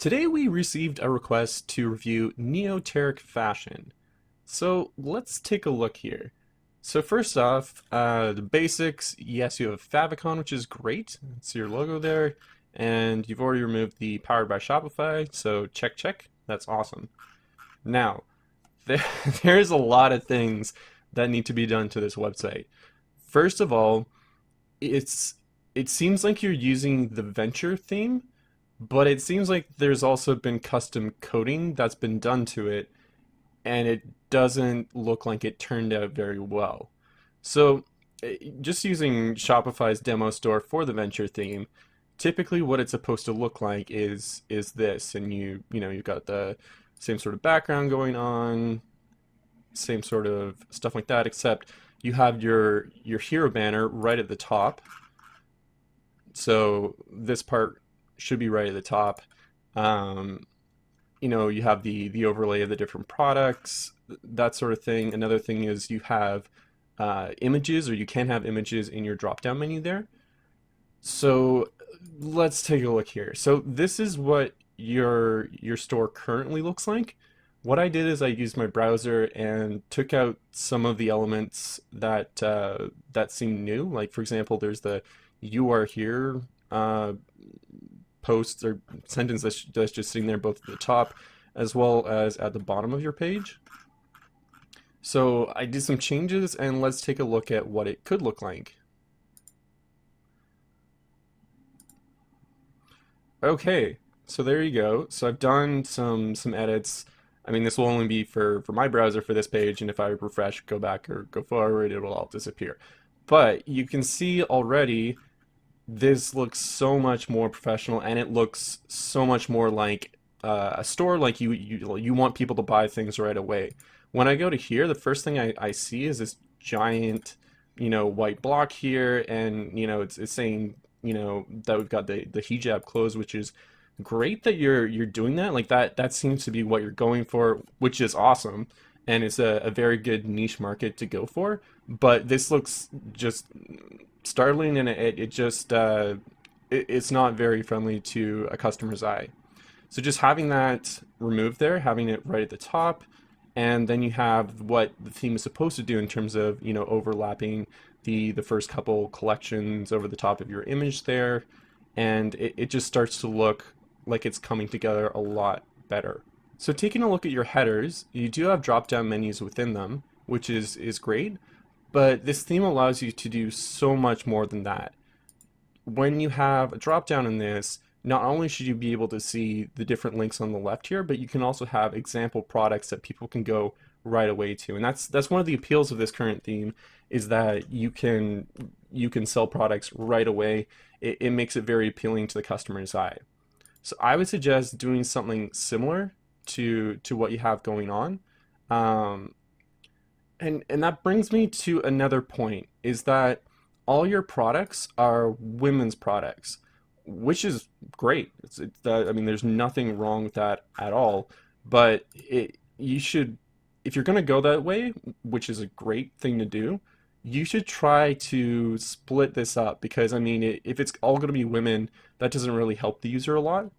Today we received a request to review Neoteric fashion. So let's take a look here. So first off, the basics, yes, you have favicon, which is great. It's your logo there. And you've already removed the Powered by Shopify, so check, check. That's awesome. Now, there, there's a lot of things that need to be done to this website. First of all, it's it seems like you're using the venture theme, but it seems like there's also been custom coding that's been done to it, and it doesn't look like it turned out very well. So, just using Shopify's demo store for the venture theme, typically what it's supposed to look like is this, and you've got the same sort of background going on, same sort of stuff like that, except you have your hero banner right at the top. So this part should be right at the top. Um, you have the overlay of the different products, that sort of thing. Another thing is you have images, or you can have images in your drop-down menu there. So let's take a look here. So this is what your store currently looks like. What I did is I used my browser and took out some of the elements that seem new. Like for example, there's the "you are here" uh, post or sentence that's just sitting there both at the top as well as at the bottom of your page. So I did some changes, and let's take a look at what it could look like. Okay, so there you go. So I've done some edits. I mean, this will only be for my browser for this page, and if I refresh, go back or go forward, it will all disappear. But you can see already this looks so much more professional, and it looks so much more like a store. Like you want people to buy things right away. When I go to here, the first thing I see is this giant, white block here, and it's saying that we've got the hijab closed, which is great that you're doing that. Like that seems to be what you're going for, which is awesome, and it's a very good niche market to go for. But this looks just startling, and it just it's not very friendly to a customer's eye. So just having that removed there, having it right at the top, and then you have what the theme is supposed to do in terms of overlapping the first couple collections over the top of your image there, and it just starts to look like it's coming together a lot better. So taking a look at your headers, you do have drop-down menus within them, which is great, but this theme allows you to do so much more than that. When you have a drop down in this, not only should you be able to see the different links on the left here, but you can also have example products that people can go right away to. And that's one of the appeals of this current theme, is that you can sell products right away. It makes it very appealing to the customer's eye. So I would suggest doing something similar to what you have going on. Um, and that brings me to another point, is that all your products are women's products, which is great. I mean, there's nothing wrong with that at all. But you should, if you're going to go that way, which is a great thing to do, you should try to split this up, because I mean, if it's all going to be women, that doesn't really help the user a lot.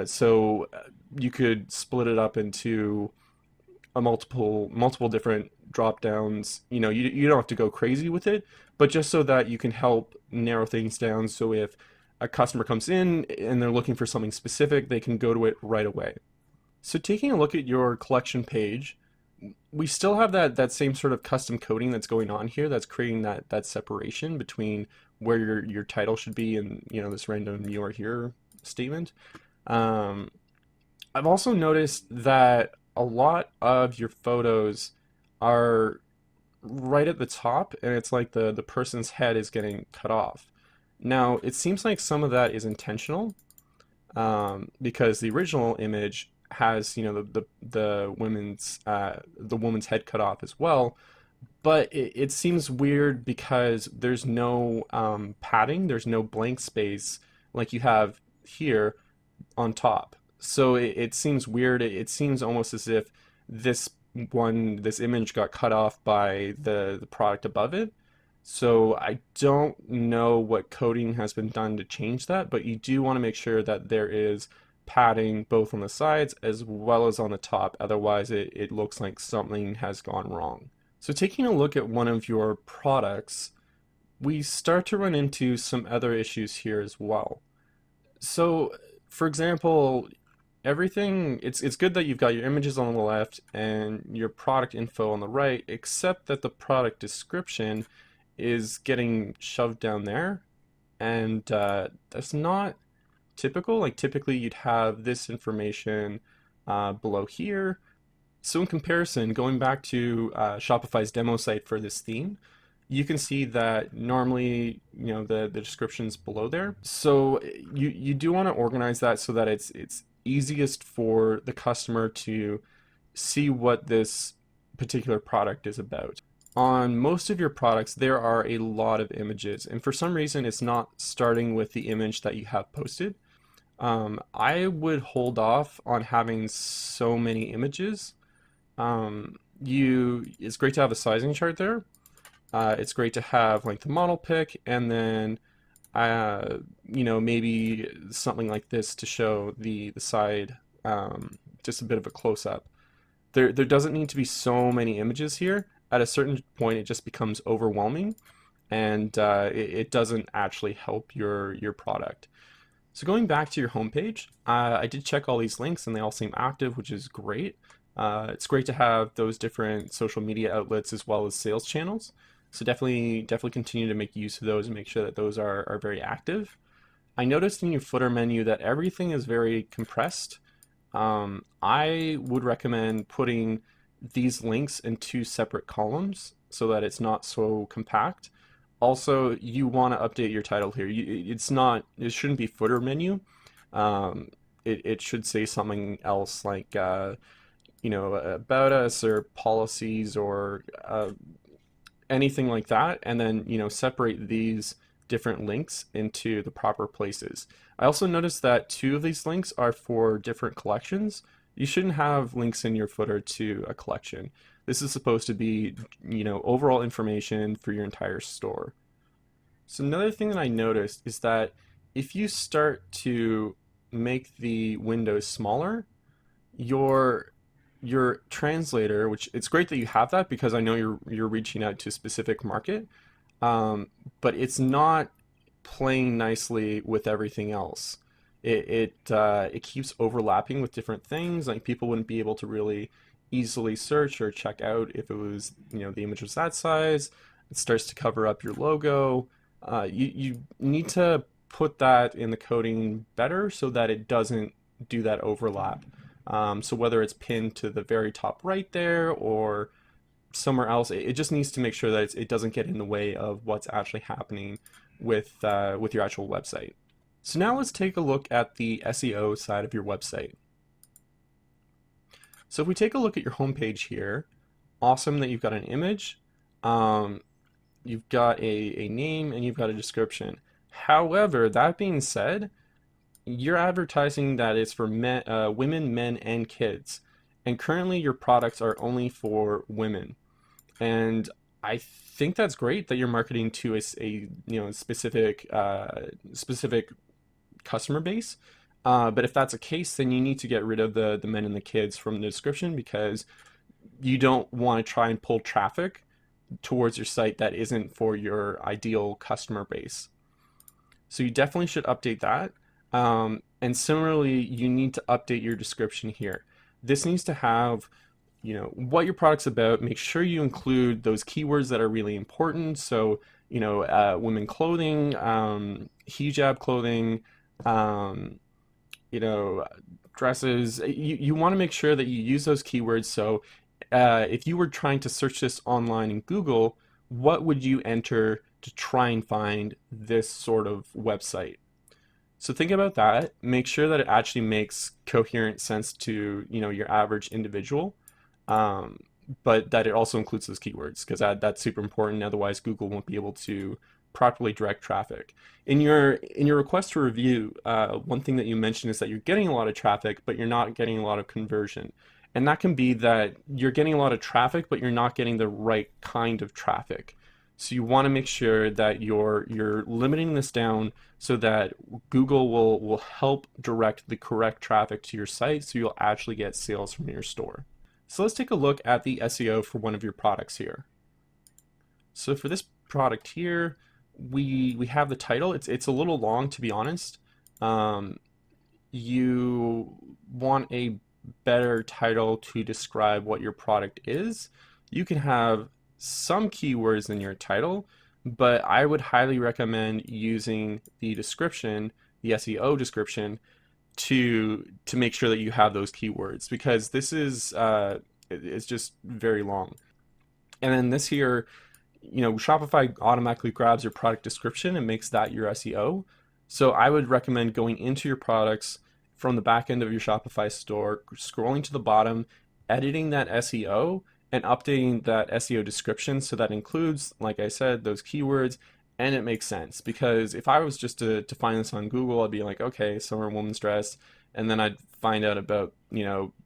So you could split it up into a multiple different drop downs. You don't have to go crazy with it, but just so that you can help narrow things down. So if a customer comes in and they're looking for something specific, they can go to it right away. So taking a look at your collection page, we still have that same sort of custom coding that's going on here, that's creating that separation between where your title should be and this random "you are here" statement. Um, I've also noticed that a lot of your photos are right at the top, and it's like the person's head is getting cut off. Now, it seems like some of that is intentional, because the original image has the woman's head cut off as well, but it seems weird because there's no padding, there's no blank space like you have here on top. So it seems weird. It seems almost as if this this image got cut off by the product above it. So I don't know what coding has been done to change that, but you do want to make sure that there is padding both on the sides as well as on the top. Otherwise, it looks like something has gone wrong. So taking a look at one of your products, we start to run into some other issues here as well. So, for example, it's good that you've got your images on the left and your product info on the right, except that the product description is getting shoved down there, and that's not typical. Like typically you'd have this information below here. So in comparison, going back to Shopify's demo site for this theme, you can see that normally, the description's below there. So you do want to organize that so that it's easiest for the customer to see what this particular product is about. On most of your products, there are a lot of images, and for some reason, it's not starting with the image that you have posted. I would hold off on having so many images. It's great to have a sizing chart there. It's great to have like the model pic, and then maybe something like this to show the side, just a bit of a close up. There doesn't need to be so many images here. At a certain point, it just becomes overwhelming, and it doesn't actually help your product. So going back to your homepage, I did check all these links and they all seem active, which is great. It's great to have those different social media outlets as well as sales channels. So definitely continue to make use of those and make sure that those are very active. I noticed in your footer menu that everything is very compressed. I would recommend putting these links in two separate columns so that it's not so compact. Also, you want to update your title here. It shouldn't be footer menu. It should say something else like, about us or policies or anything like that. And then, separate these different links into the proper places. I also noticed that two of these links are for different collections. You shouldn't have links in your footer to a collection. This is supposed to be, overall information for your entire store. So another thing that I noticed is that if you start to make the windows smaller, your translator, which it's great that you have that because I know you're reaching out to a specific market, um, but it's not playing nicely with everything else. It keeps overlapping with different things. Like people wouldn't be able to really easily search or check out if it was, the image was that size. It starts to cover up your logo. You need to put that in the coding better so that it doesn't do that overlap. So whether it's pinned to the very top right there or somewhere else, it just needs to make sure that it doesn't get in the way of what's actually happening with your actual website. So now let's take a look at the SEO side of your website. So if we take a look at your homepage here, awesome that you've got an image, you've got a name, and you've got a description. However, that being said, you're advertising that it's for men, women, men, and kids. And currently your products are only for women. And I think that's great that you're marketing to specific customer base. But if that's the case, then you need to get rid of the men and the kids from the description because you don't want to try and pull traffic towards your site that isn't for your ideal customer base. So you definitely should update that. And similarly, you need to update your description here. This needs to have, what your product's about. Make sure you include those keywords that are really important. So, women clothing, hijab clothing, um, dresses. You want to make sure that you use those keywords. So, if you were trying to search this online in Google, what would you enter to try and find this sort of website? So think about that. Make sure that it actually makes coherent sense to, your average individual, um, but that it also includes those keywords because that's super important. Otherwise, Google won't be able to properly direct traffic. In your request for review, one thing that you mentioned is that you're getting a lot of traffic, but you're not getting a lot of conversion. And that can be that you're getting a lot of traffic, but you're not getting the right kind of traffic. So you want to make sure that you're limiting this down so that Google will help direct the correct traffic to your site so you'll actually get sales from your store. So let's take a look at the SEO for one of your products here. So for this product here, we have the title. It's a little long, to be honest. Um, you want a better title to describe what your product is. You can have some keywords in your title, but I would highly recommend using the description, the SEO description, to make sure that you have those keywords, because this is it's just very long. And then this here, Shopify automatically grabs your product description and makes that your SEO. So I would recommend going into your products from the back end of your Shopify store, scrolling to the bottom, editing that SEO, and updating that SEO description so that includes, like I said, those keywords, and it makes sense. Because if I was just to find this on Google, I'd be like, okay, summer woman's dress, and then I'd find out about,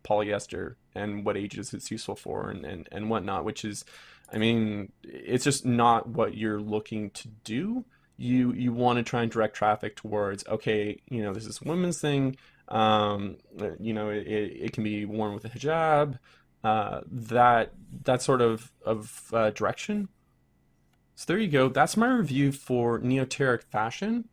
polyester and what ages it's useful for and whatnot, which is, I mean, it's just not what you're looking to do. You want to try and direct traffic towards, okay, this is a women's thing. It can be worn with a hijab, that sort of direction. So there you go. That's my review for Neoteric Fashion.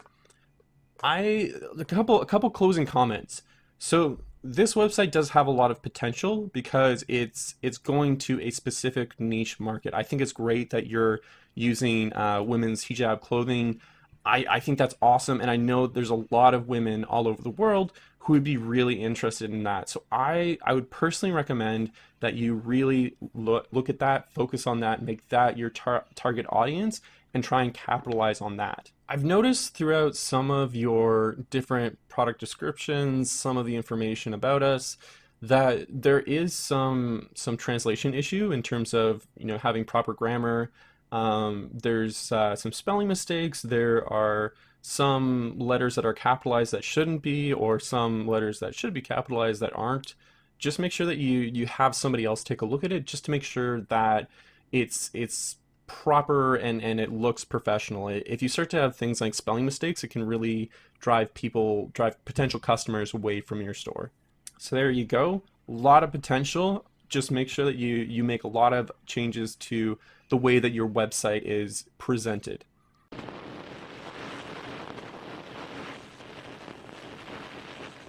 A couple closing comments. So this website does have a lot of potential because it's going to a specific niche market. I think it's great that you're using women's hijab clothing. I think that's awesome, and I know there's a lot of women all over the world who would be really interested in that. So I would personally recommend that you really look at that, focus on that, make that your target audience, and try and capitalize on that. I've noticed throughout some of your different product descriptions, some of the information about us, that there is some translation issue in terms of having proper grammar. There's some spelling mistakes. There are some letters that are capitalized that shouldn't be, or some letters that should be capitalized that aren't. Just make sure that you have somebody else take a look at it, just to make sure that it's proper and it looks professional. If you start to have things like spelling mistakes, it can really drive potential customers away from your store. So there you go. A lot of potential. Just make sure that you make a lot of changes to the way that your website is presented.